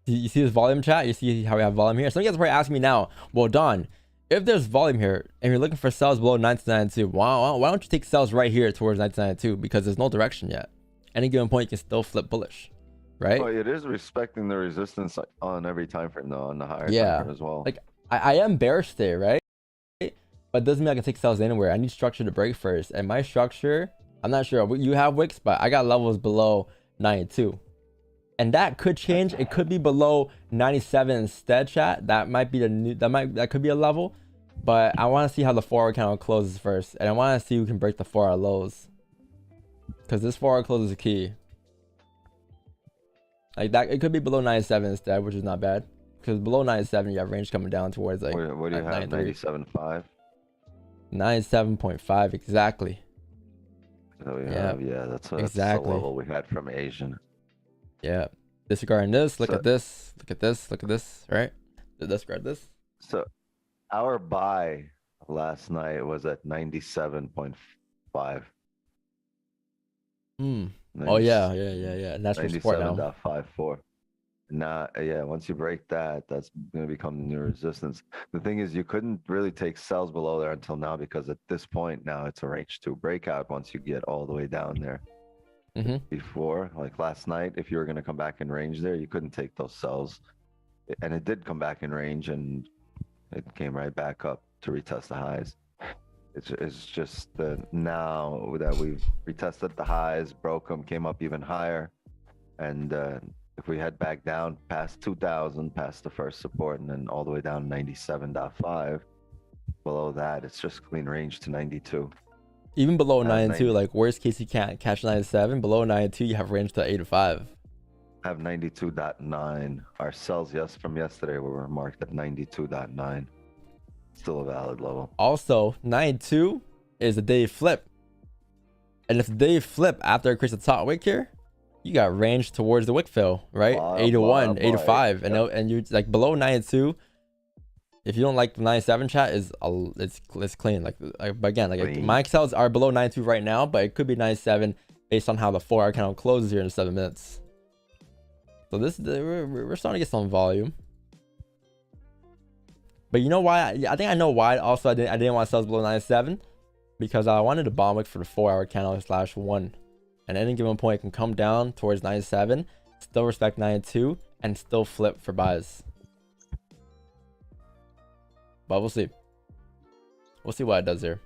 You see this volume, chat? You see how we have volume here? Some of you guys are probably asking me now, well, Don, if there's volume here and you're looking for sells below 1992, why don't you take sells right here towards 1992? Because there's no direction yet. Any given point, you can still flip bullish, right? Well, it is respecting the resistance on every time frame, though, on the higher Yeah. time frame as well. Like, I am bearish there, right? But it doesn't mean I can take sells anywhere. I need structure to break first. And my structure, I'm not sure. You have wicks, but I got levels below 92. And that could change. It could be below 97 instead, chat. That might be the new, that could be a level. But I want to see how the 4-hour candle closes first. And I want to see who can break the 4-hour lows. Because this 4-hour close is key. Like that, it could be below 97 instead, which is not bad. Because below 97, you have range coming down towards like. What do you have? 97.5? 97.5 exactly. So we have, yeah, that's the level we had from Asian. Yeah. Disregarding this, look at this, look at this, look at this, right? Disregard this. So our buy last night was at 97.5. Oh yeah. And that's support now. 97.54. Now, yeah, once you break that, that's going to become the new resistance. The thing is, you couldn't really take sells below there until now, because at this point now it's a range 2 breakout once you get all the way down there. Before, like last night, if you were going to come back in range there, you couldn't take those sells. And it did come back in range, and it came right back up to retest the highs. It's just now that we've retested the highs, broke them, came up even higher, and if we head back down past 2000, past the first support, and then all the way down 97.5, below that, it's just clean range to 92. Even below 92, like worst case you can't catch 97. Below 92, you have range to 85. Have 92.9. Our sells from yesterday were marked at 92.9. Still a valid level. Also, 92 is a day flip. And if the day flip after it creates a top wick here, you got range towards the wick fill, right? 81, 85, and you're like below 92. If you don't like the 97, chat, it's clean. Like but again, like my sells are below 92 right now, but it could be 97 based on how the 4-hour candle closes here in 7 minutes. So we're starting to get some volume. But you know why? I think I know why. Also, I didn't want sells below 97 because I wanted to bomb wick for the 4-hour candle /1. And at any given point, it can come down towards 97, still respect 92, and still flip for buys. But we'll see. We'll see what it does here.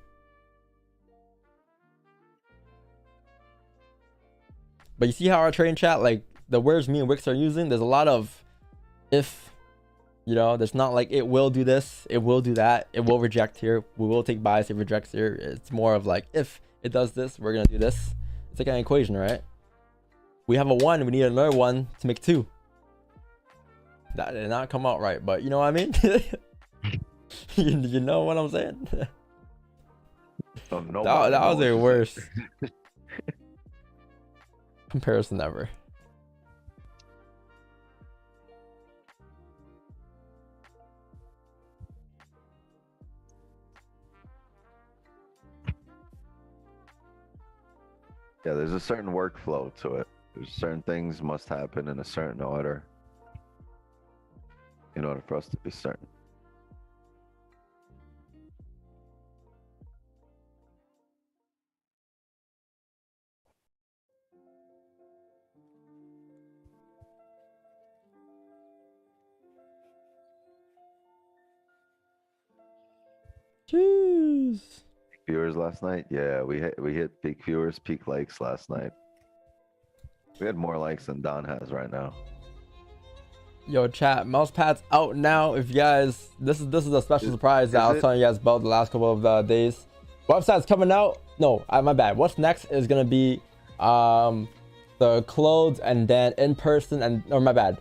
But you see how our trading chat, like the words me and Wix are using, there's a lot of if, you know, there's not like it will do this, it will do that, it will reject here, we will take buys, it rejects here. It's more of like if it does this, we're going to do this. It's like an equation, right? We have a 1, we need another 1 to make 2. That did not come out right, but you know what I mean? you know what I'm saying? That was a worst comparison ever. Yeah, there's a certain workflow to it. There's certain things must happen in a certain order in order for us to be certain. Jeez. Viewers last night, yeah, we hit peak viewers, peak likes last night. We had more likes than Don has right now. Yo, chat, mouse pads out now. If you guys, this is a special surprise that I was telling you guys about the last couple of days. Website's coming out. No, my bad. What's next is gonna be the clothes and then in person, and or my bad.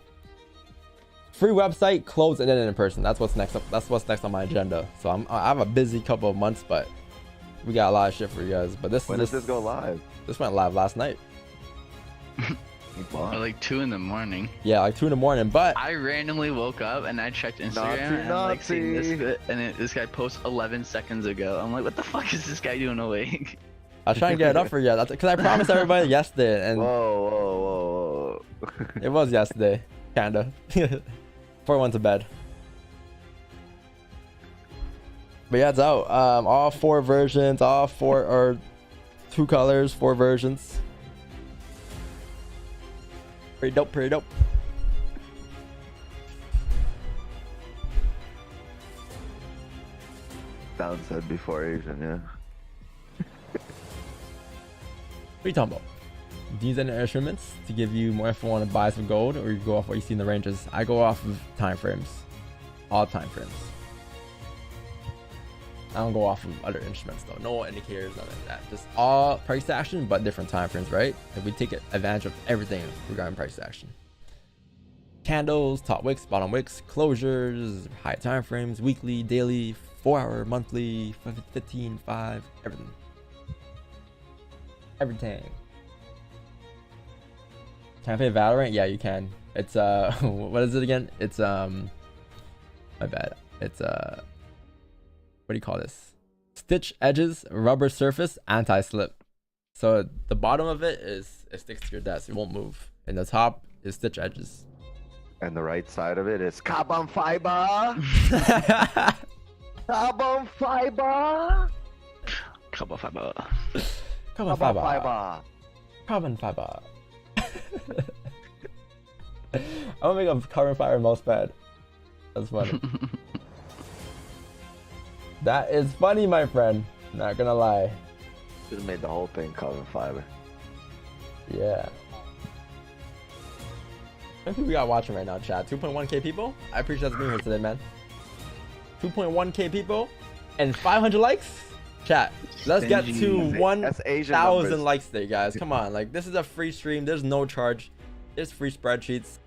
Free website, clothes, and then in person. That's what's next up. That's what's next on my agenda. So I have a busy couple of months, but we got a lot of shit for you guys. But when does this go live? This went live last night. Or like 2 in the morning. Yeah, like 2 in the morning. But I randomly woke up and I checked Instagram and I'm like seeing this, and this guy posts 11 seconds ago. I'm like, what the fuck is this guy doing awake? I was trying to get it up for you. That's because I promised everybody yesterday. And whoa. It was yesterday. Kinda. 4-1 to bed. But yeah, it's out. All 4 versions, all 4 or 2 colors, 4 versions. Pretty dope, pretty dope. Downside before Asian, yeah. What are you talking about? Do you use any instruments to give you more if you want to buy some gold, or you go off what you see in the ranges? I go off of time frames. All time frames. I don't go off of other instruments though. No indicators, nothing like that. Just all price action, but different time frames, right? If we take advantage of everything regarding price action. Candles, top wicks, bottom wicks, closures, high time frames, weekly, daily, 4-hour, monthly, 15, 5, everything. Everything. Can I play Valorant? Yeah, you can. It's what is it again? It's my bad. It's what do you call this? Stitch edges, rubber surface, anti-slip. So the bottom of it it sticks to your desk. It won't move. And the top is stitch edges. And the right side of it is carbon fiber. Carbon fiber. Carbon fiber. Carbon fiber. Carbon fiber. I'm gonna make a carbon fiber mouse pad. That's funny. That is funny, my friend. Not gonna lie. Should have made the whole thing carbon fiber. Yeah. How many people we got watching right now, chat? 2.1k people? I appreciate you being here today, man. 2.1k people and 500 likes? Chat, let's get to 1,000 likes today, guys. Come on, like, this is a free stream. There's no charge. There's free spreadsheets.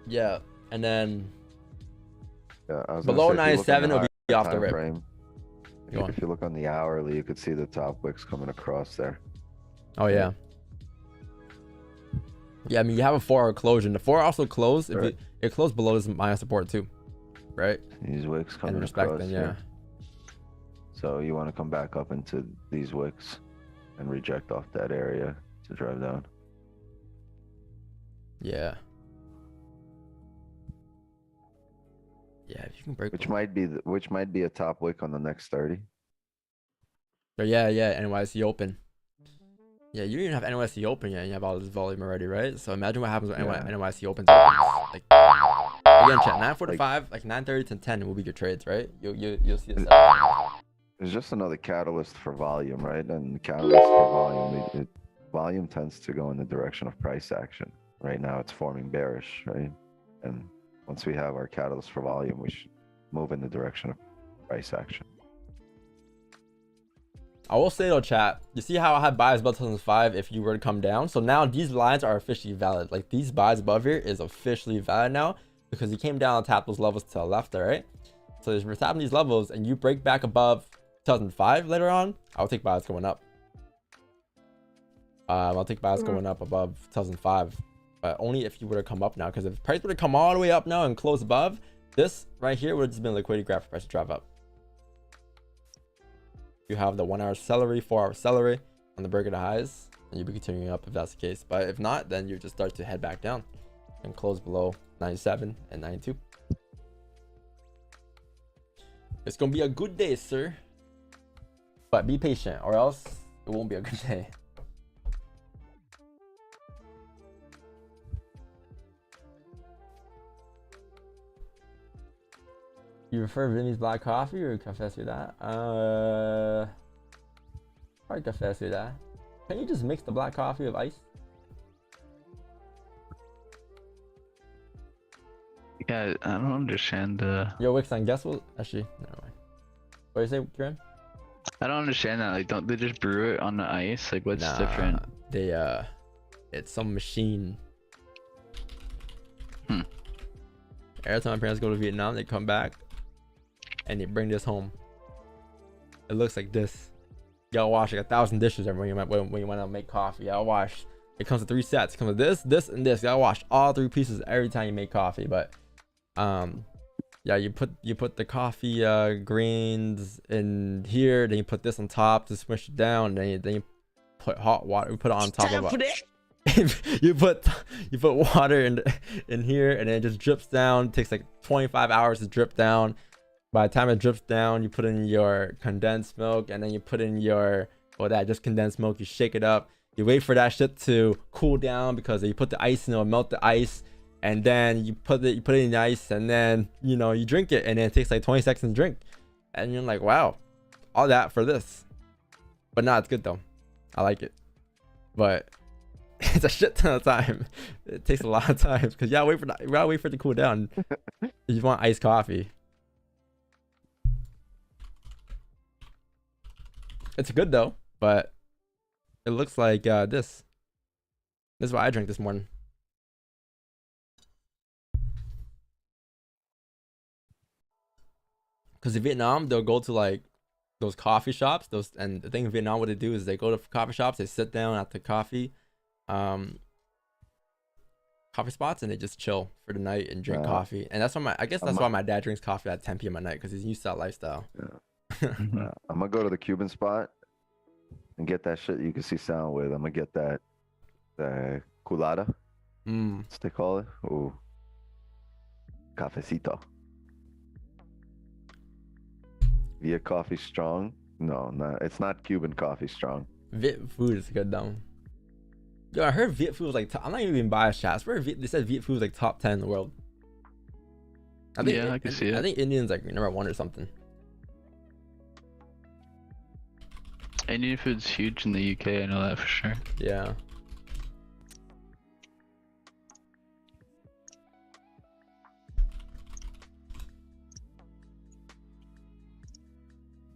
Yeah, and then Yeah, I was below gonna say, if you look on 97 it'll be higher off the time rip. frame, Go on. if you look on the hourly, you could see the top wicks coming across there. Oh yeah. Yeah, I mean you have a 4-hour closure. And the 4 also closed if it closed below this minus support too, right? These wicks coming And respect across then, yeah. here. So you want to come back up into these wicks and reject off that area to drive down. Yeah. Yeah, if you can break. Which might be a top wick on the next 30. But yeah, NYC open. Yeah, you don't even have NYC open yet, and you have all this volume already, right? So imagine what happens when NYC opens. Like again, chat 9:45, like 9:30 to 10 will be your trades, right? You'll see this. It's just another catalyst for volume, right? And the catalyst for volume, volume tends to go in the direction of price action. Right now, it's forming bearish, right? And once we have our catalyst for volume, we should move in the direction of price action. I will say though, chat, you see how I had buys above 2005 if you were to come down? So now these lines are officially valid. Like these buys above here is officially valid now because you came down and tapped those levels to the left, all right? So if you're tapping these levels and you break back above 2005 later on, I'll take buys going up. I'll take buys going up above 2005, but only if you were to come up now, because if price were to come all the way up now and close above, this right here would have just been a liquidity grab for price to drive up. You have the 1 hour celery, 4 hour celery on the break of the highs, and you'll be continuing up if that's the case. But if not, then you just start to head back down and close below 97 and 92. It's gonna be a good day, sir. But be patient, or else it won't be a good day. You prefer Vinny's black coffee or Café Ciudad? Probably Café Ciudad. Can you just mix the black coffee with ice? Yeah, I don't understand the. Yo, Wixon, guess what? Actually, never mind. What do you say, Kieran? I don't understand that. Like, don't they just brew it on the ice? Like, what's different? They it's some machine. Every time my parents go to Vietnam, they come back and they bring this home. It looks like this. Y'all wash like 1,000 dishes when you want to make coffee. Y'all wash. It comes with 3 sets. It comes with this, this, and this. Y'all wash all 3 pieces every time you make coffee. But yeah, you put the coffee grains in here, then you put this on top to smush it down, then you put hot water. We put it on top of it. you put water in here, and then it just drips down. It takes like 25 hours to drip down. By the time it drips down, you put in your condensed milk, and then you put in your just condensed milk. You shake it up. You wait for that shit to cool down, because you put the ice in, it'll melt the ice, and then you put it in the ice, and then you drink it, and then it takes like 20 seconds to drink, and you're like, wow, all that for this. But nah, it's good though. I like it, but it's a shit ton of time. It takes a lot of time because you gotta wait for it to cool down. You want iced coffee. It's good though, but it looks like this. This is what I drank this morning. Because in Vietnam, they'll go to like those coffee shops. And the thing in Vietnam, what they do is they go to coffee shops, they sit down at the coffee spots, and they just chill for the night and drink coffee. And that's why why my dad drinks coffee at 10 p.m. at night, because he's used to that lifestyle. Yeah. I'm gonna go to the Cuban spot and get that shit you can see sound with. I'm gonna get the culada. What's they call it? Ooh, cafecito. Viet coffee strong? No, it's not Cuban coffee strong. Viet food is good though. Yo, I heard Viet food was like I'm not even being biased, chat. I swear they said Viet food was like top 10 in the world. I can see it. I think Indian's like number 1 or something. Indian food's huge in the UK, I know that for sure. Yeah.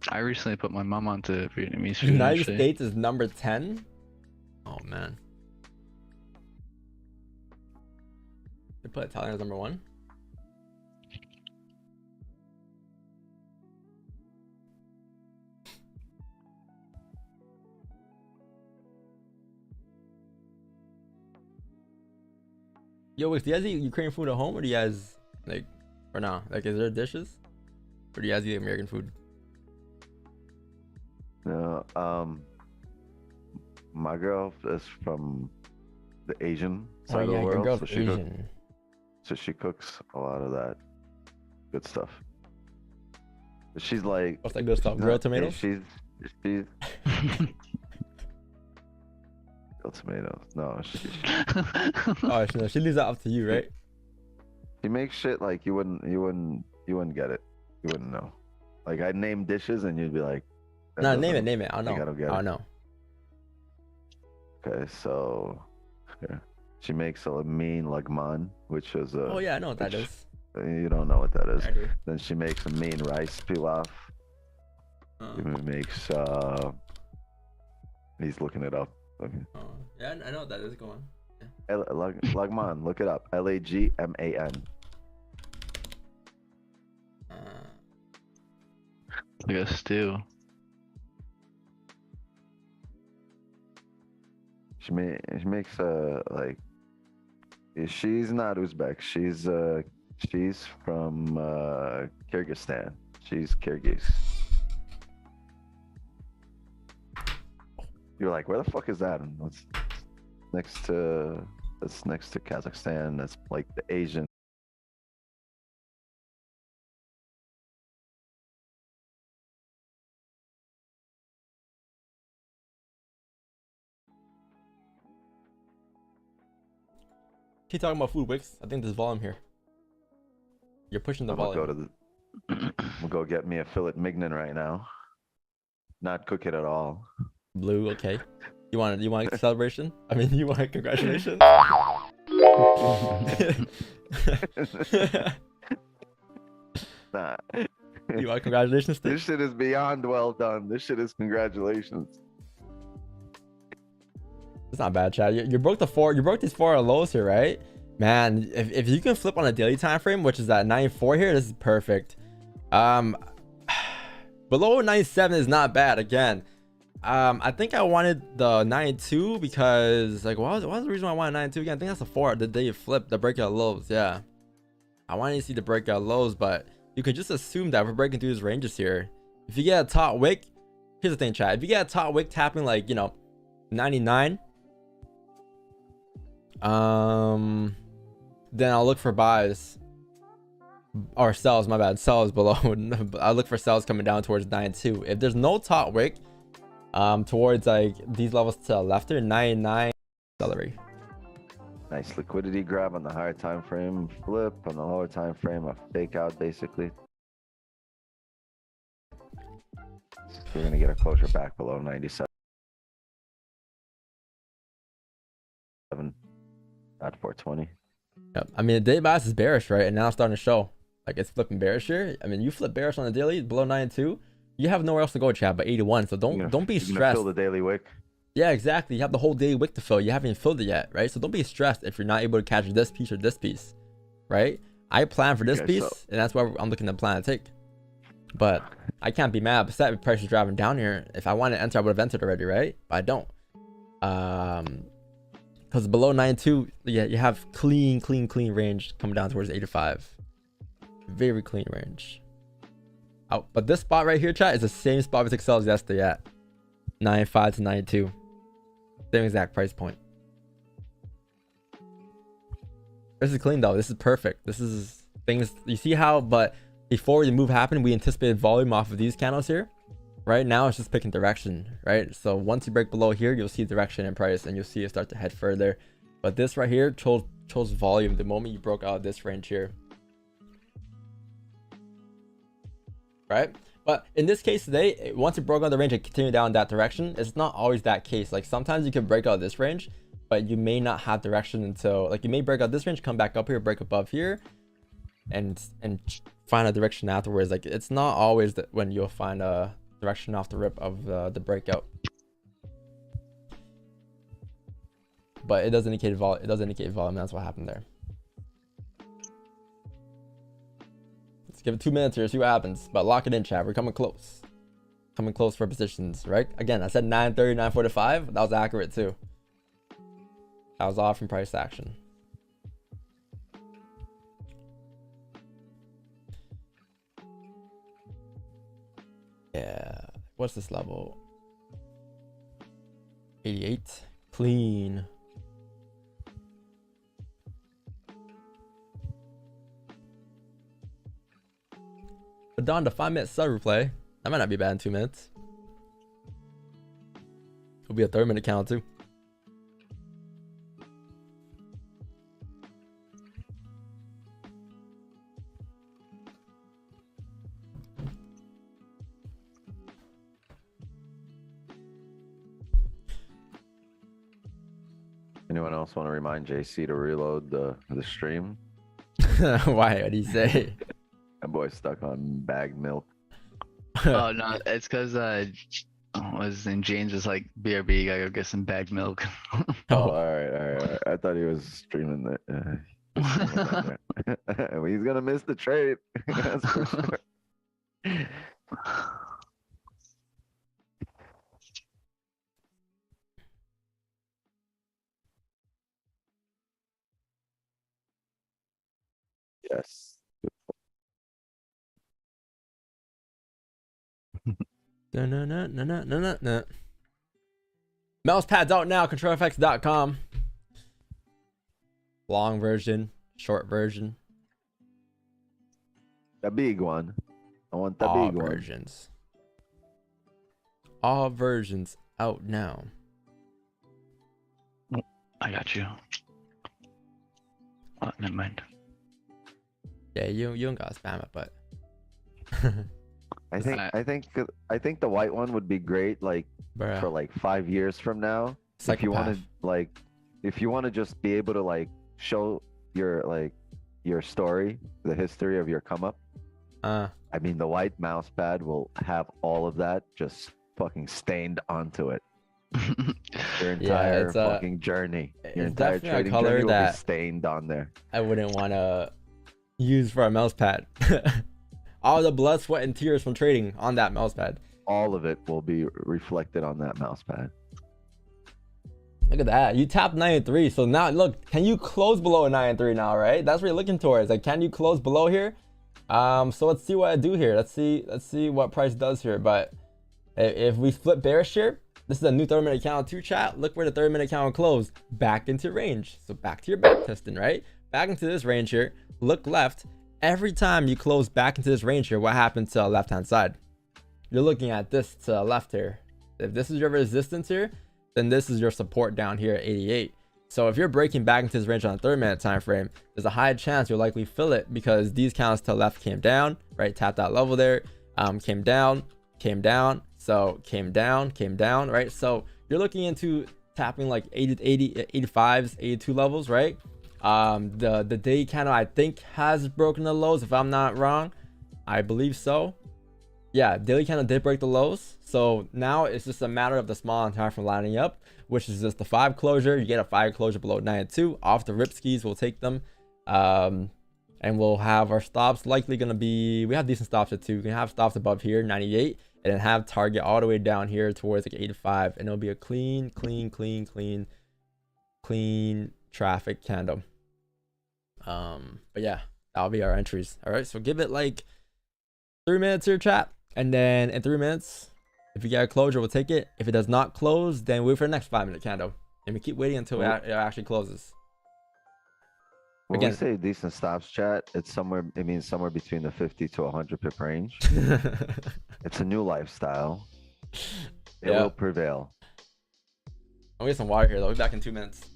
I recently put my mom onto Vietnamese food. United States is number 10? Oh man. They put Italian as number 1. Yo, wait, do you guys eat Ukrainian food at home, or do you guys like, or no? Like, is there dishes, or do you guys eat American food? No, my girl is from the Asian side of the world, your girl's Asian. So she cooks a lot of that good stuff. But she's like, What's that good stuff? Grilled tomatoes? She's grilled tomatoes. No, Oh, no, she leaves that up to you, right? She makes shit like you wouldn't get it. You wouldn't know. Like, I'd name dishes and you'd be like, no, name it. I don't know. I don't know. Okay, so yeah. She makes a mean lagman, which is a. Oh yeah, I know what that is. You don't know what that is. I do. Then she makes a mean rice pilaf. She makes. He's looking it up. Okay. Oh, yeah, I know what that is. Go on. Yeah. Lagman, look it up. Lagman. Like a stew. She makes like. She's not Uzbek. She's from Kyrgyzstan. She's Kyrgyz. You're like, where the fuck is that? And that's next to Kazakhstan. That's like the Asian. Keep talking about food, Wix. I think there's volume here. You're pushing the volume. We'll go get me a fillet mignon right now. Not cook it at all. Blue, okay. You want a celebration? I mean, you want a congratulations? Nah. You want congratulations? Steve? This shit is beyond well done. This shit is congratulations. It's not bad, Chad. You broke these 4 lows here, right? Man, if you can flip on a daily time frame, which is at 9.4 here, this is perfect. Below 9.7 is not bad. Again, I think I wanted the 9.2 because, like, what was the reason why I wanted 9.2 again? I think that's the 4, the day you flip the breakout lows. Yeah, I wanted to see the breakout lows, but you can just assume that we're breaking through these ranges here. If you get a top wick, here's the thing, Chad. If you get a top wick tapping like, 99, then I'll look for buys or sells. My bad, sells below. I'll look for sells coming down towards 9.2. If there's no top wick towards like these levels to the left here, 9.9 celery. Nice liquidity grab on the higher time frame, flip on the lower time frame, a fake out basically. We're gonna get a closure back below 97. At 420. Yep. I mean, the day bias is bearish, right? And now it's starting to show. Like, it's flipping bearish here. I mean, you flip bearish on the daily below 9.2, you have nowhere else to go, Chad, but 81. So don't be stressed. Fill the daily wick. Yeah, exactly. You have the whole daily wick to fill. You haven't even filled it yet, right? So don't be stressed if you're not able to catch this piece or this piece, right? I plan for this piece, and that's why I'm looking to plan to take. But I can't be mad upset if price is driving down here. If I wanted to enter, I would have entered already, right? But I don't. Because below 9.2, yeah, you have clean range coming down towards 85. Very clean range. Oh, but this spot right here, chat, is the same spot we took sells yesterday at 9.5 to 9.2. Same exact price point. This is clean though. This is perfect. This is things you see how, but before the move happened, we anticipated volume off of these candles here. Right now, it's just picking direction, right? So once you break below here, you'll see direction in price, and you'll see it start to head further. But this right here chose volume the moment you broke out of this range here, right? But in this case today, once you broke out the range and continue down that direction, it's not always that case. Like sometimes you can break out this range, but you may not have direction until, like, you may break out this range, come back up here, break above here, and find a direction afterwards. Like, it's not always that when you'll find a direction off the rip of the breakout, but it does indicate volume. That's what happened there. Let's give it 2 minutes here, see what happens. But lock it in, chat. We're coming close. Coming close for positions, right? Again, I said 9:30, 9:45. That was accurate too. That was off from price action. Yeah. What's this level? 88. Clean. But Don, the 5-minute sub replay. That might not be bad in 2 minutes. It'll be a 3-minute count too. Anyone else want to remind JC to reload the stream? Why? What do you say? That boy's stuck on bagged milk. Oh no, it's because was in James was like, BRB, gotta go get some bagged milk. Oh, all right. I thought he was streaming that. Well, he's gonna miss the trade. That's for sure. Yes. No. Mouse pads out now. ControlFX.com. Long version, short version. The big one. I want the All big one. versions. All versions out now. I got you. Oh, never mind. Yeah, you don't gotta spam it, but I think the white one would be great, like bruh, for like 5 years from now. If you want to if you want to just be able to like show your story, the history of your come up. I mean, the white mouse pad will have all of that just fucking stained onto it. Your entire fucking journey, your entire trading journey will be stained on there. I wouldn't want to use for a mouse pad. All the blood, sweat, and tears from trading on that mouse pad. All of it will be reflected on that mouse pad. Look at that. You tapped 93. So now look, can you close below a 93 now, right? That's what you're looking towards. Like, can you close below here? So let's see what I do here. Let's see what price does here. But if we flip bearish here, this is a new 30-minute candle too, chat. Look where the 30-minute candle closed. Back into range. So back to your back testing, right? Back into this range here. Look left. Every time you close back into this range here, what happens to the left-hand side? You're looking at this to the left here. If this is your resistance here, then this is your support down here at 88. So if you're breaking back into this range on a 30-minute time frame, there's a high chance you'll likely fill it because these candles to the left came down, right? Tapped that level there, came down, so came down, right? So you're looking into tapping like 80, 85s, 82 levels, right? The day candle I think has broken the lows, if I'm not wrong. I believe so. Yeah, daily candle did break the lows. So now it's just a matter of the small and time frame lining up, which is just the 5 closure. You get a 5 closure below 92 off the rip skis. We'll take them. And we'll have our stops likely going to be, we have decent stops at 2. We can have stops above here, 98, and then have target all the way down here towards like 85. And it'll be a clean traffic candle. But yeah, that'll be our entries. All right, so give it like 3 minutes here, chat. And then in 3 minutes, if you get a closure, we'll take it. If it does not close, then wait for the next 5-minute candle. And we keep waiting until it actually closes. When we say decent stops, chat, it means somewhere between the 50 to 100 pip range. It's a new lifestyle. It will prevail. I'll get some water here, though. We'll be back in 2 minutes.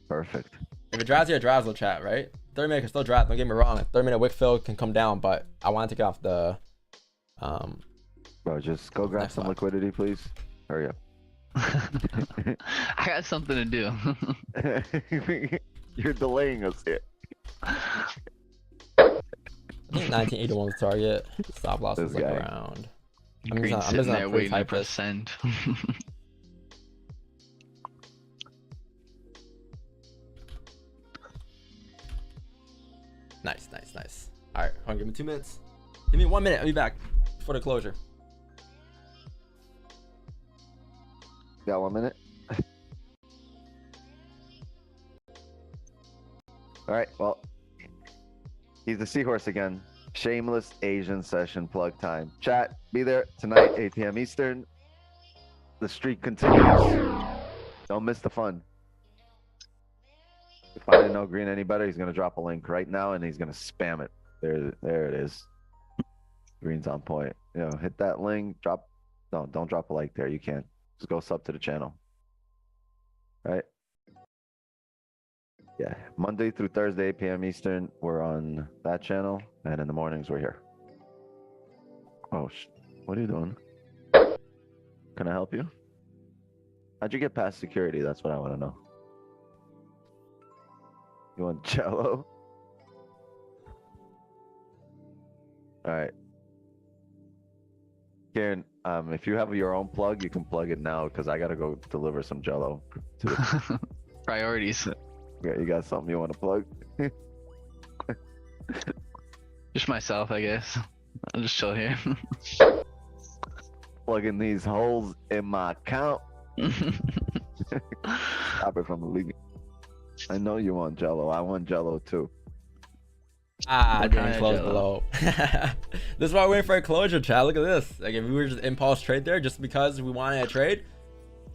Perfect. If it drives here, it drives, will chat, right? 30-minute can still drive. Don't get me wrong. 30-minute wick fill can come down, but I want to take off the Bro, just go grab some liquidity, please. Hurry up. I got something to do. You're delaying us here. I think 1981 was target. Stop loss is like around. I'm just there waiting for send. Nice. All right, hold on, give me 2 minutes. Give me 1 minute. I'll be back for the closure. Got 1 minute? All right, well, he's the seahorse again. Shameless Asian session plug time. Chat, be there tonight, 8 p.m. Eastern. The streak continues. Don't miss the fun. If I didn't know Green any better, he's going to drop a link right now and he's going to spam it. There it is. Green's on point. You know, hit that link, drop. No, don't drop a like there. You can't. Just go sub to the channel. Right? Yeah. Monday through Thursday, 8 p.m. Eastern, we're on that channel. And in the mornings, we're here. Oh, what are you doing? Can I help you? How'd you get past security? That's what I want to know. You want Jello? All right. Karen, if you have your own plug, you can plug it now because I gotta go deliver some Jello. Priorities. Yeah, you got something you want to plug? Just myself, I guess. I'll just chill here. Plugging these holes in my account. Stop it from leaving. I know you want Jello. I want Jello too. I didn't close below. This is why we're waiting for a closure, chat. Look at this. Like if we were just impulse trade there just because we wanted a trade,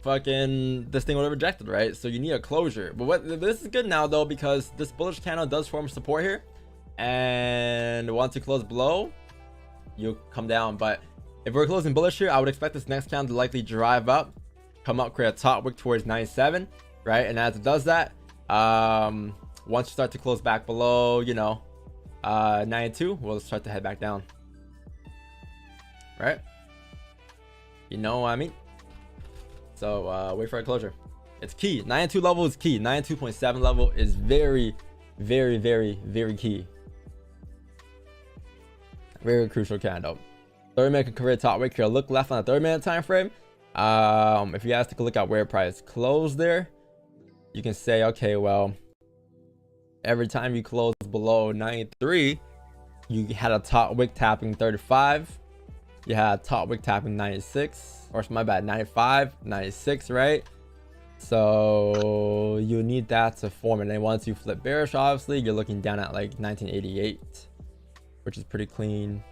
fucking this thing would have rejected, right? So you need a closure. But this is good now though because this bullish candle does form support here, and once you close below, you come down. But if we're closing bullish here, I would expect this next candle to likely drive up, come up, create a top wick towards 97, right? And as it does that, once you start to close back below, you know, 92, we'll start to head back down, right? You know what I mean? So wait for a closure. It's key. 92 level is key. 92.7 level is very, very, very, very key. Very crucial candle. 30 minute can create top wick here. Look left on the 30-minute time frame. If you guys take a look at where price closed there, you can say, okay, well, every time you close below 93, you had a top wick tapping 35. You had a top wick tapping 96, or my bad, 95, 96, right? So you need that to form. And then once you flip bearish, obviously, you're looking down at like 1988, which is pretty clean.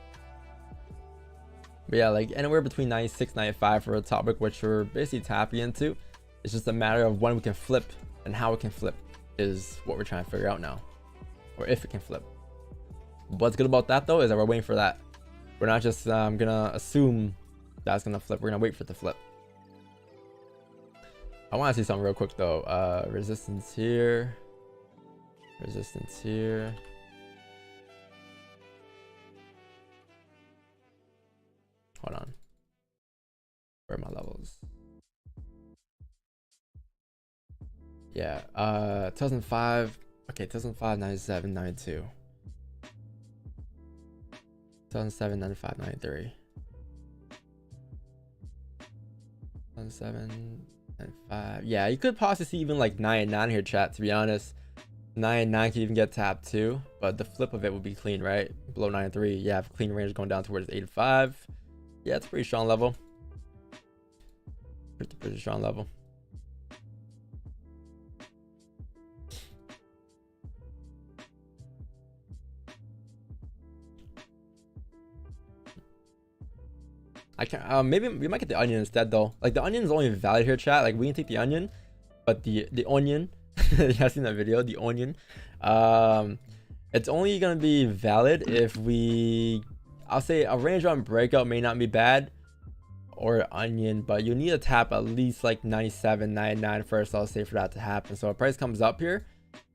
But yeah, like anywhere between 96, 95 for a top wick, which we're basically tapping into. It's just a matter of when we can flip and how it can flip is what we're trying to figure out now, or if it can flip. What's good about that though is that we're waiting for that. We're not just gonna assume that's gonna flip. We're gonna wait for it to flip. I want to see something real quick though. Resistance here, resistance here. Hold on, where are my levels? Yeah, 2005. Okay, 2005, 97, 92. 2007, 95, 93. 2007, 95. Yeah, you could possibly see even like 99 here, chat, to be honest. 99 can even get tapped too, but the flip of it would be clean, right? Below 93, you have clean range going down towards 85. Yeah, it's a pretty strong level. Pretty strong level. I can't. Maybe we might get the onion instead though. Like the onion is only valid here, chat. Like we can take the onion, but the onion, you guys seen that video? The onion, it's only gonna be valid if I'll say a range on breakout may not be bad, or onion, but you need to tap at least like 97, 99 first. I'll say for that to happen. So if price comes up here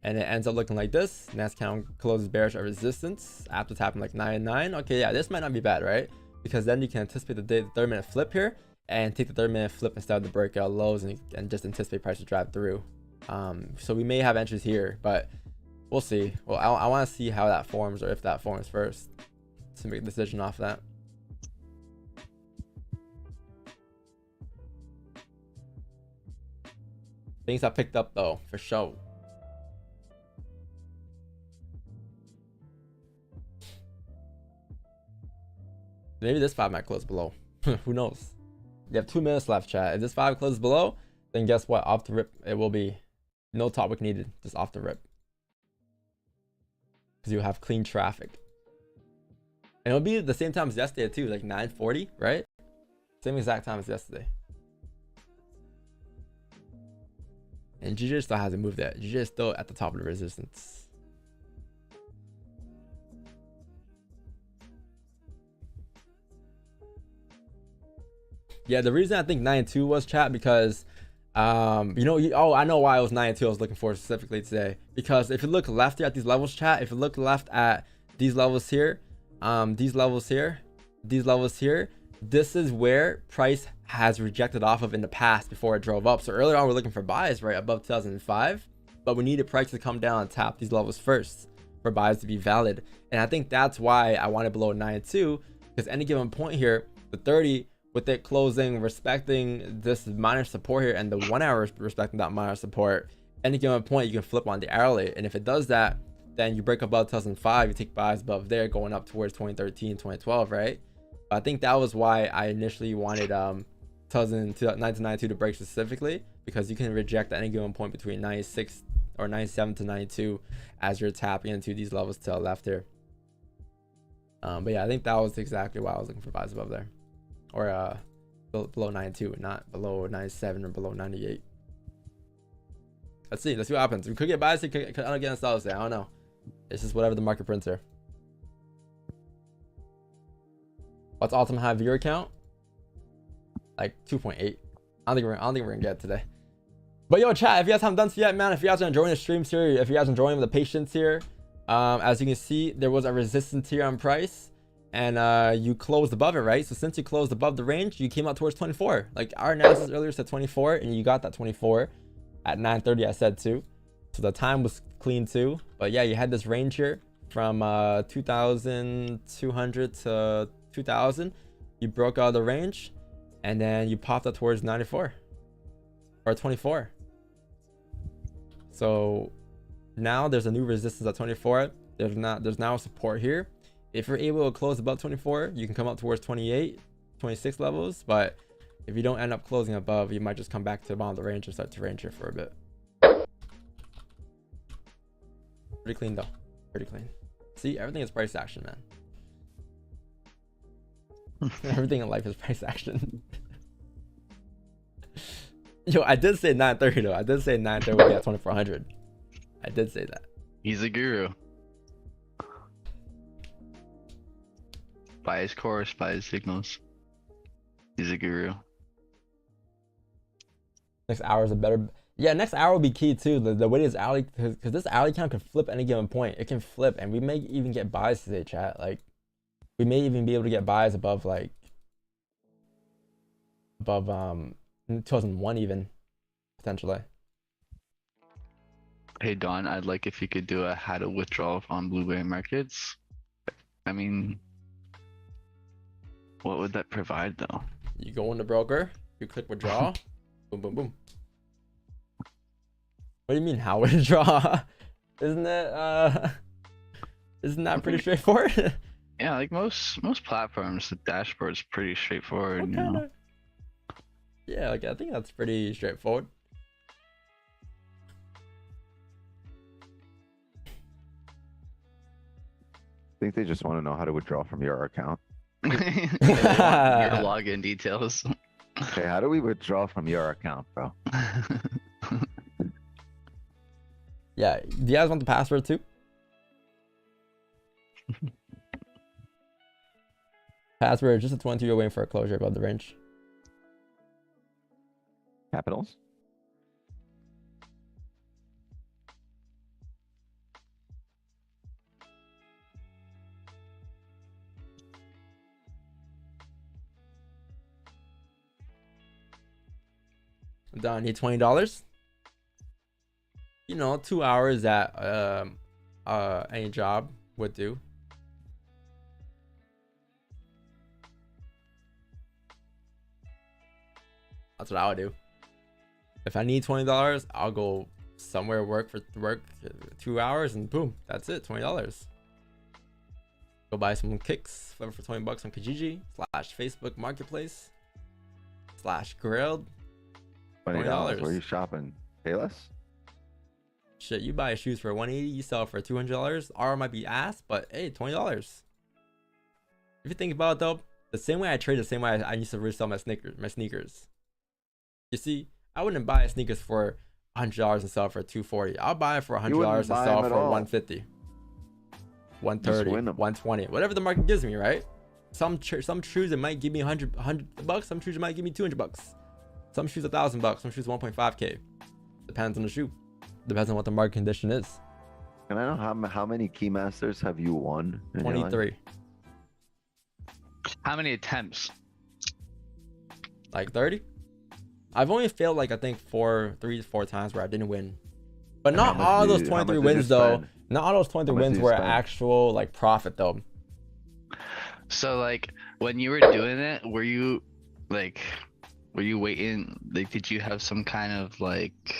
and it ends up looking like this, next count closes bearish at resistance after tapping like 99. Okay, yeah, this might not be bad, right? Because then you can anticipate the 30-minute flip here and take the 30-minute flip instead of the breakout lows and just anticipate price to drive through. So we may have entries here, but we'll see. Well, I want to see how that forms, or if that forms first, to make a decision off that. Things have picked up though, for sure. Maybe this 5 might close below. Who knows? You have 2 minutes left, chat. If this 5 closes below, then guess what? Off the rip, it will be no top wick needed, just off the rip. Because you have clean traffic. And it'll be at the same time as yesterday too, like 9:40, right? Same exact time as yesterday. And GJ still hasn't moved yet. GJ is still at the top of the resistance. Yeah, the reason I think 9-2 was, chat, because you know, oh, I know why it was 9-2 I was looking for specifically today. Because if you look left here at these levels, chat, if you look left at these levels here, these levels here, these levels here, this is where price has rejected off of in the past before it drove up. So earlier on we're looking for buys right above 2005, but we needed price to come down and tap these levels first for buys to be valid. And I think that's why I wanted below 9-2, because any given point here, the 30 with it closing respecting this minor support here and the 1 hour respecting that minor support, any given point you can flip on the hourly. And if it does that, then you break above 2005, you take buys above there going up towards 2013, 2012, right? I think that was why I initially wanted 9-2 to break specifically, because you can reject at any given point between 96 or 97 to 92 as you're tapping into these levels to the left here. But yeah, I think that was exactly why I was looking for buys above there, or below 92, not below 97 or below 98. Let's see what happens. We could get buys, could against those. I don't know. It's just whatever the market prints here. What's all-time high viewer count? Like 2.8. I don't think we're gonna get it today. But yo, chat, if you guys haven't done so yet, man, if you guys are enjoying the streams here, if you guys are enjoying the patience here, as you can see, there was a resistance here on price, and you closed above it, right? So since you closed above the range, you came out towards 24. Like our analysis earlier said 24, and you got that 24 at 9:30. I said too. So the time was clean too. But yeah, you had this range here from 2,200 to 2,000. You broke out of the range, and then you popped up towards 94 or 24. So now there's a new resistance at 24. There's now a support here. If you're able to close above 24, you can come up towards 28, 26 levels. But if you don't end up closing above, you might just come back to the bottom of the range and start to range here for a bit. Pretty clean though, pretty clean. See, everything is price action, man. Everything in life is price action. Yo, I did say 9:30 though. I did say 9:30 would be at 2,400. I did say that. He's a guru. By his course, by his signals. He's a guru. Next hour is a better. Yeah, next hour will be key too. The way this alley, because this alley count can flip any given point. It can flip, and we may even get buys today, chat. Like, we may even be able to get buys above 2001 even, potentially. Hey Don, I'd like if you could do a how to withdraw on blueberry markets. I mean, what would that provide though? You go in the broker, you click withdraw, boom, boom, boom. What do you mean how withdraw? Isn't that pretty straightforward? Yeah, like most platforms, the dashboard's pretty straightforward. You know? Yeah, like I think that's pretty straightforward. I think they just want to know how to withdraw from your account. Your login details. Okay, how do we withdraw from your account, bro? Yeah, do you guys want the password too? Password just a 22. You're waiting for a closure above the range. Capitals. I'm done. I need $20. You know, 2 hours at any job would do. That's what I would do. If I need $20, I'll go somewhere work 2 hours and boom, that's it, $20. Go buy some kicks, flip for 20 bucks on Kijiji / Facebook Marketplace / Grilled. $20. Where are you shopping? Payless? Shit, you buy shoes for $180, you sell for $200. R might be ass, but hey, $20. If you think about it though, the same way I trade, the same way I used to resell my sneakers. You see, I wouldn't buy sneakers for $100 and sell it for $240. I'll buy it for $100 and sell it for $150, $130, $120, whatever the market gives me, right? Some shoes it might give me $100 bucks. Some shoes it might give me $200 bucks. Some shoes $1,000 bucks. Some shoes 1.5K. Depends on the shoe. Depends on what the market condition is. Can I know how many Keymasters have you won? 23. How many attempts? Like 30. I've only failed like I think 3 to 4 times where I didn't win. But not all those 23 wins though. Not all those 23 wins were actual like profit though. So like when you were doing it, were you waiting? Like, did you have some kind of like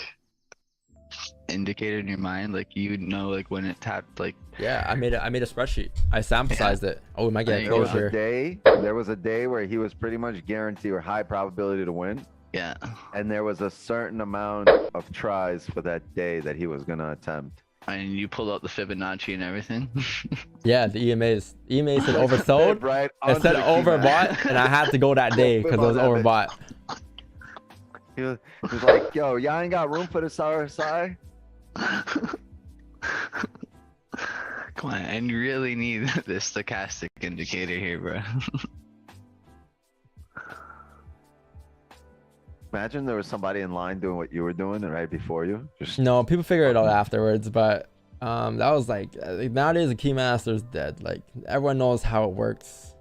indicator in your mind, like like when it tapped? Like, yeah, I made a spreadsheet. I sample sized it. Oh, we might get closure. There was a day where he was pretty much guaranteed or high probability to win. Yeah. And there was a certain amount of tries for that day that he was gonna attempt. And you pulled out the Fibonacci and everything. Yeah, the EMAs. EMA said oversold. Right. It said overbought, and I had to go that day because it was overbought. He was like, "Yo, y'all ain't got room for this RSI." Come on, and you really need this stochastic indicator here, bro. Imagine there was somebody in line doing what you were doing right before you. No, people figure it out afterwards, but that was like nowadays the Keymaster's dead. Like everyone knows how it works.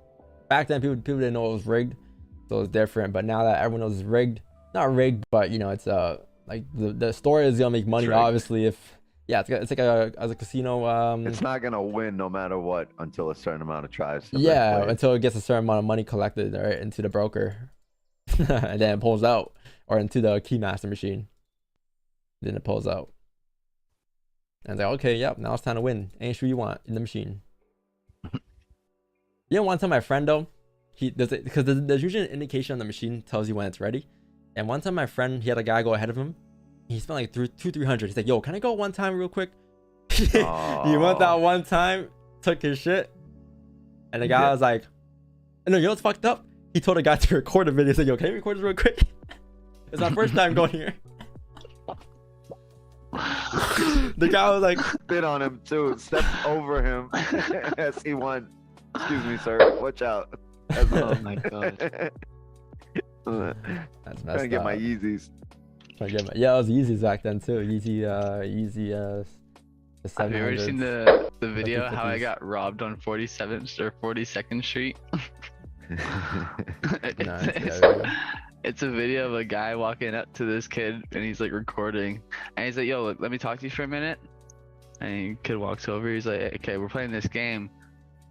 Back then people didn't know it was rigged, so it was different. But now that everyone knows it's rigged, not rigged, but you know it's like the store is gonna make money obviously if it's like as a casino. It's not gonna win no matter what until a certain amount of tries. Yeah, until it gets a certain amount of money collected right into the broker, and then it pulls out. Or into the Keymaster machine. Then it pulls out. And it's like, okay, yep, now it's time to win. Any shoe you want in the machine. You know, one time my friend though, because there's usually an indication on the machine tells you when it's ready. And one time my friend, he had a guy go ahead of him. He spent like 300. He's like, yo, can I go one time real quick? He went that one time, took his shit. And the guy was like, no, you know what's fucked up? He told a guy to record a video. He said, yo, can you record this real quick? It's my first time going here. The guy was like, spit on him too, stepped over him as he went. Excuse me, sir. Watch out. Oh my god. That's messed trying to get my Yeezys. Yeah, it was Yeezys back then too. Yeezy. Have you ever seen the video how I got robbed on 47th or 42nd Street? It's a video of a guy walking up to this kid and he's like recording and he's like, yo, look, let me talk to you for a minute. And the kid walks over, he's like, okay, we're playing this game.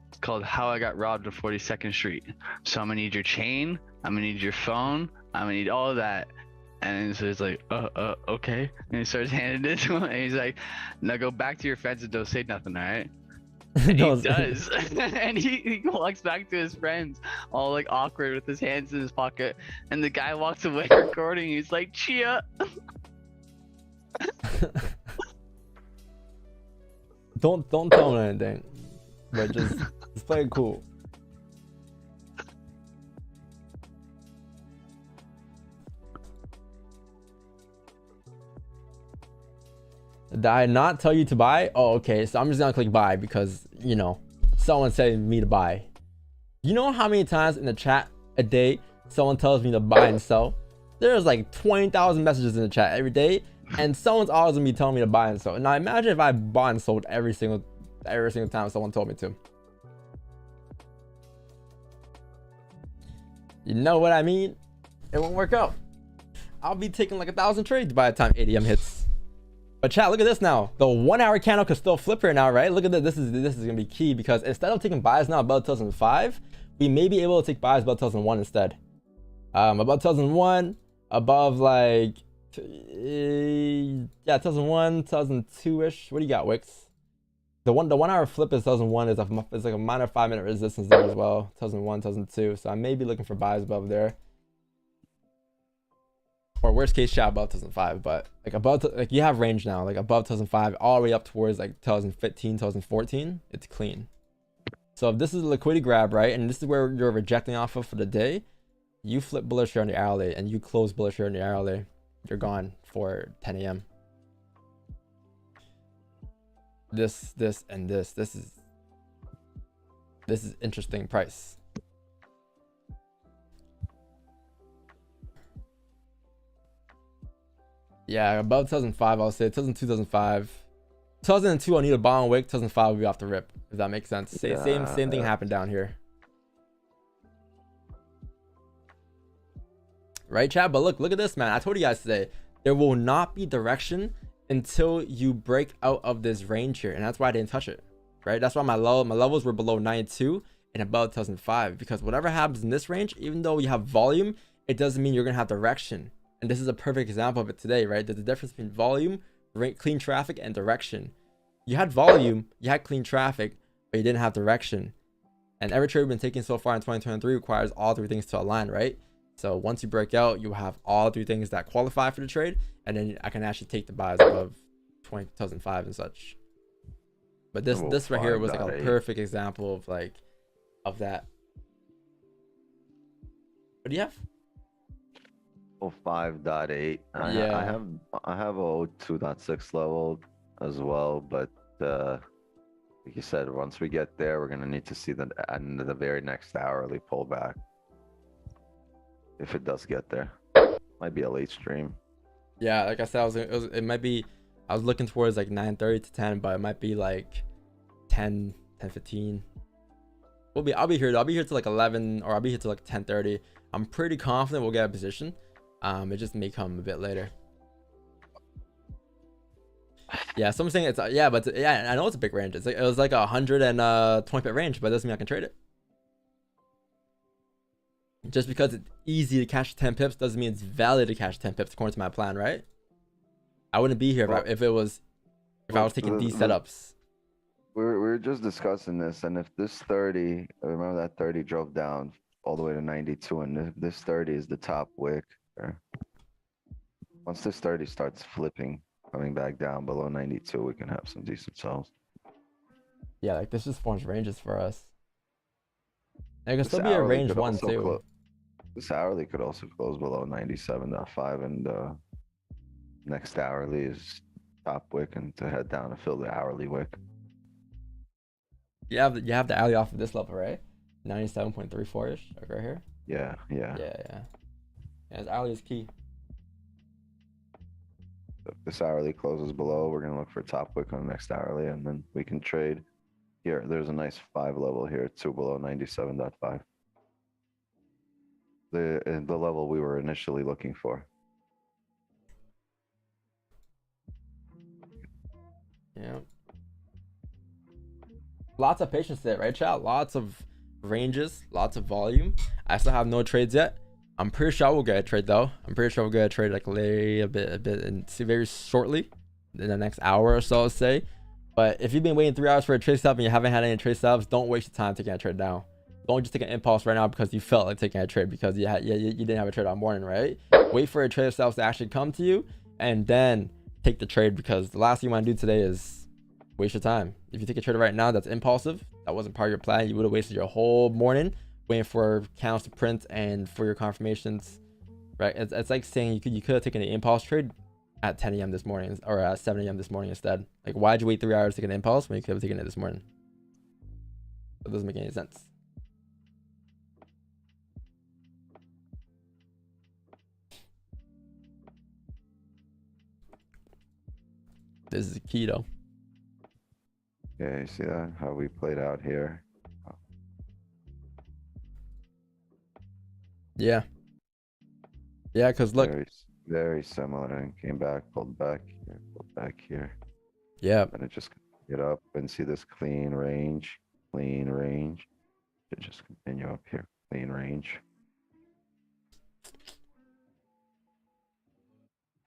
It's called How I Got Robbed on 42nd Street. So I'm gonna need your chain, I'm gonna need your phone, I'm gonna need all of that. And so he's like, okay. And he starts handing it to him and he's like, now go back to your friends and don't say nothing, all right? And he does. And he walks back to his friends all like awkward with his hands in his pocket, and the guy walks away recording. He's like, chia. Don't tell him anything, but just play it cool. Did I not tell you to buy? Oh, okay. So I'm just gonna click buy because, you know, someone said me to buy. You know how many times in the chat a day someone tells me to buy and sell? There's like 20,000 messages in the chat every day, and someone's always gonna be telling me to buy and sell. Now imagine if I bought and sold every single time someone told me to. You know what I mean? It won't work out. I'll be taking like 1,000 trades by the time ADM hits. But chat, look at this now. The 1 hour candle could still flip here now, right? Look at this. This is gonna be key because instead of taking buys now above 2005, we may be able to take buys above 2001 instead. Above 2001, above like yeah, 2001, 2002-ish. What do you got, Wix? The 1 hour flip is 2001 is like a minor 5-minute resistance there as well. 2001, 2002. So I may be looking for buys above there. Or worst case shot above 2005, but like above, like you have range now, like above 2005 all the way up towards like 2015, 2014, it's clean. So if this is a liquidity grab, right, and this is where you're rejecting off of for the day, you flip bullish here on the hourly and you close bullish here on the hourly, you're gone for 10 a.m. This is interesting price. Yeah, above 2005, I'll say 2002, 2005. 2002, I'll need a bottom wick. 2005 will be off the rip, if that makes sense. Same thing happened down here. Right, chat? But look at this, man. I told you guys today, there will not be direction until you break out of this range here. And that's why I didn't touch it, right? That's why my levels were below 92 and above 2005. Because whatever happens in this range, even though you have volume, it doesn't mean you're going to have direction. And this is a perfect example of it today, right? There's a difference between volume, clean traffic, and direction. You had volume, you had clean traffic, but you didn't have direction. And every trade we've been taking so far in 2023 requires all three things to align, right? So once you break out, you have all three things that qualify for the trade, and then I can actually take the buys above 2005 and such. But this right here was like a perfect example of that. What do you have? 05.8. Yeah. I have a 02.6 level as well, but like you said, once we get there, we're gonna need to see the end of the very next hourly pullback. If it does get there, might be a late stream. Yeah, like I said, it might be. I was looking towards like 9:30 to 10, but it might be like 10:15. I'll be here till like 11, or I'll be here till like 10:30. I'm pretty confident we'll get a position. It just may come a bit later. Yeah, so I'm saying it's but I know it's a big range. It was like 120 pip range, but it doesn't mean I can trade it. Just because it's easy to cash 10 pips doesn't mean it's valid to cash 10 pips according to my plan, right? I wouldn't be here if I was taking these setups. We were just discussing this, and if this 30, I remember that 30 drove down all the way to 92, and if this 30 is the top wick. Once this 30 starts flipping, coming back down below 92, we can have some decent sells. Yeah, like this just forms ranges for us. And it can still be a range one too. This hourly could also close below 97.5, and next hourly is top wick, and to head down to fill the hourly wick. You have the hourly off of this level, right? 97.34ish, like right here. Yeah. Yeah, this hourly is key. If this hourly closes below, we're gonna look for top wick on the next hourly, and then we can trade. Here, there's a nice 5 level here, 2 below 97.5. The level we were initially looking for. Yeah. Lots of patience there, right, chat? Lots of ranges, lots of volume. I still have no trades yet. I'm pretty sure we'll get a trade though. I'm pretty sure we'll get a trade like a bit and see very shortly, in the next hour or so, I'll say. But if you've been waiting 3 hours for a trade stop and you haven't had any trade stops, don't waste your time taking a trade now. Don't just take an impulse right now because you felt like taking a trade because you didn't have a trade all morning, right? Wait for a trade stop to actually come to you and then take the trade, because the last thing you want to do today is waste your time. If you take a trade right now that's impulsive, that wasn't part of your plan, you would have wasted your whole morning waiting for candles to print and for your confirmations, right? It's like saying you could have taken an impulse trade at 10 a.m. this morning or at 7 a.m. this morning instead. Like, why'd you wait 3 hours to take an impulse when you could have taken it this morning? It doesn't make any sense. This is key though. Yeah, you see that? How we played out here. Yeah, because look, very similar, and came back, pulled back here. Yeah, And it just get up and see this clean range. It just continue up here, clean range.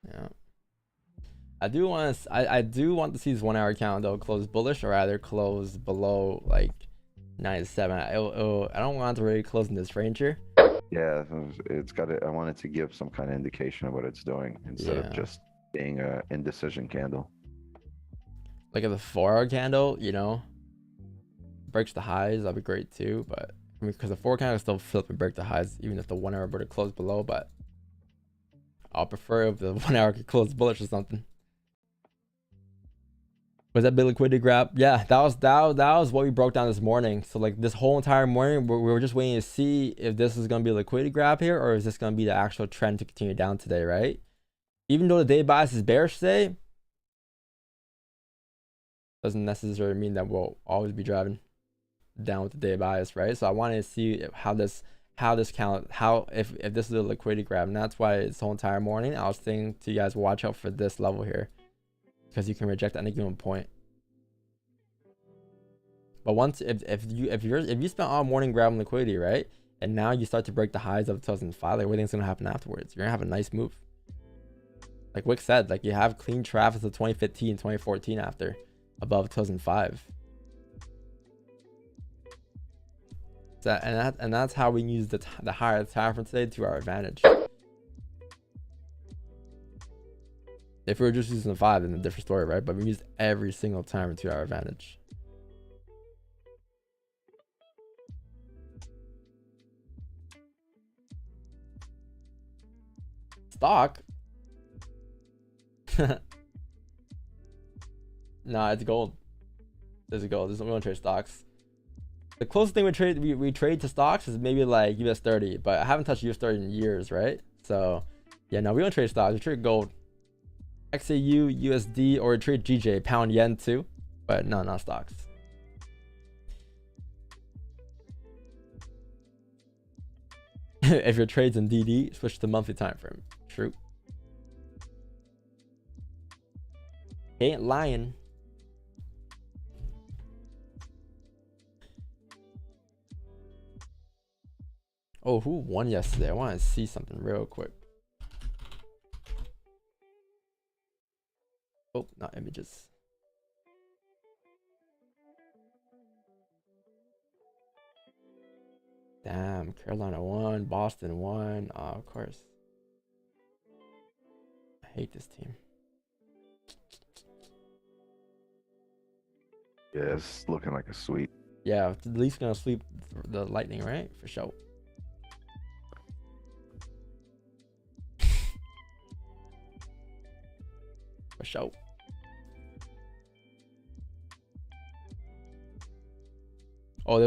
yeah. I do want to. I do want to see this 1 hour candle close bullish or either close below like 97. I don't want to really close in this range here. Yeah, it's got to. I want it to give some kind of indication of what it's doing instead of Yeah. just being a indecision candle. Like if the 4 hour candle, you know, breaks the highs, that'd be great too. But I mean, because the 4 candle still flip and break the highs, even if the 1 hour were to close below. But I'll prefer if the 1 hour could close bullish or something. Was that big liquidity grab? Yeah, that was what we broke down this morning. So like this whole entire morning, we were just waiting to see if this is gonna be a liquidity grab here, or is this gonna be the actual trend to continue down today, right? Even though the day bias is bearish today, doesn't necessarily mean that we'll always be driving down with the day bias, right? So I wanted to see if this is a liquidity grab, and that's why this whole entire morning I was saying to you guys, watch out for this level here, because you can reject at any given point. But once if you spent all morning grabbing liquidity, right, and now you start to break the highs of 2005, like what do you think's gonna happen afterwards? You're gonna have a nice move. Like Wick said, like you have clean traffic of 2015, 2014 after above 2005. So, and that's how we use the higher time from today to our advantage. If we were just using the 5, then a different story, right? But we used every single time to our advantage. Stock? Nah, it's gold. This is gold. We don't trade stocks. The closest thing we trade to stocks is maybe like US30, but I haven't touched US30 in years, right? So yeah, no, we don't trade stocks. We trade gold. XAU, USD, or trade GJ, pound yen too, but no, not stocks. If your trade's in DD, switch to monthly time frame. True. Ain't lying. Oh, who won yesterday? I want to see something real quick. Oh, not images. Damn, Carolina won, Boston won. Oh, of course. I hate this team. Yeah, it's looking like a sweep. Yeah, at least gonna sweep the Lightning, right? For sure. For sure. Oh, there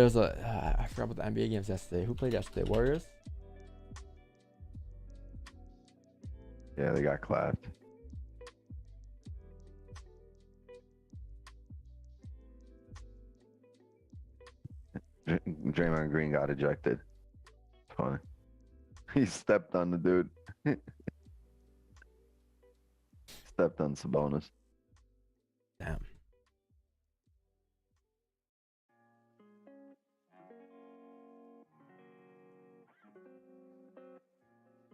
was a. I forgot about the NBA games yesterday. Who played yesterday? Warriors. Yeah, they got clapped. Draymond Green got ejected. Funny. He stepped on the dude. Stepped on Sabonis. Damn.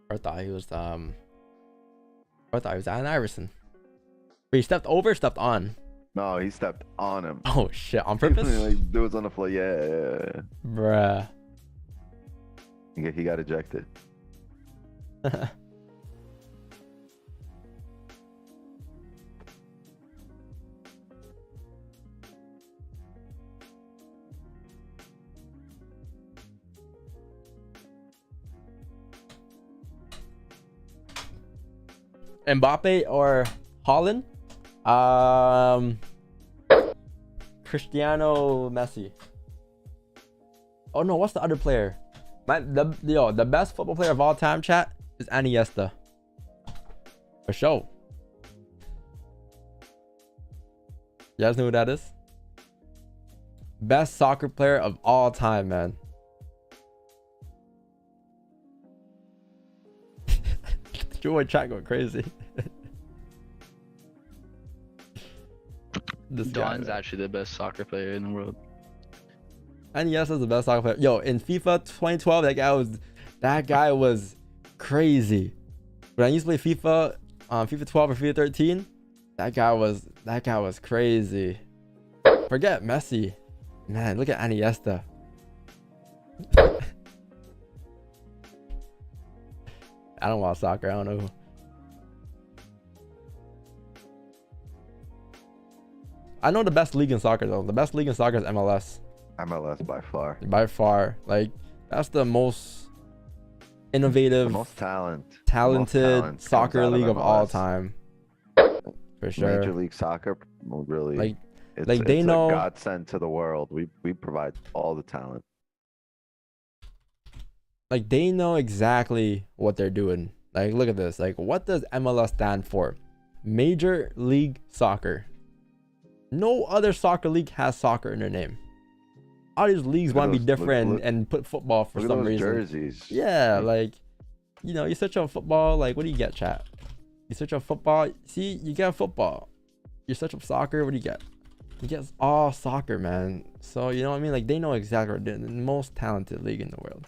I thought he was Allen Iverson. But he stepped over, stepped on. No, he stepped on him. Oh shit, on purpose? Like, dude's on the floor. Yeah. Bruh. He got ejected. Mbappe or Holland? Cristiano Messi. Oh no, what's the other player? The best football player of all time, chat, is Iniesta. For sure. You guys know who that is? Best soccer player of all time, man. Your chat going crazy. This Don's guy, actually the best soccer player in the world. and yes, is the best soccer player. Yo, in FIFA 2012, that guy was crazy. When I used to play FIFA FIFA 12 or FIFA 13, that guy was crazy. Forget Messi. Man, look at Iniesta. I don't watch soccer. I don't know. I know the best league in soccer though. The best league in soccer is MLS. MLS by far. By far. Like, that's the most innovative, The most talented talented soccer comes out league of all MLS. time. For sure. Major League Soccer will really Like, it's they know a godsend to the world. We provide all the talent. like they know exactly what they're doing. Like, look at this. Like, what does MLS stand for? Major League Soccer. No other soccer league has soccer in their name. All these leagues Look at want to be those- different look- and put football for Look at some those reason. jerseys. Yeah, like, you know, you search on football, like, what do you get, chat? You search on football, see, you get football. You search up soccer, what do you get? You get all soccer, man. So, you know what I mean? Like, they know exactly what they're doing. The most talented league in the world.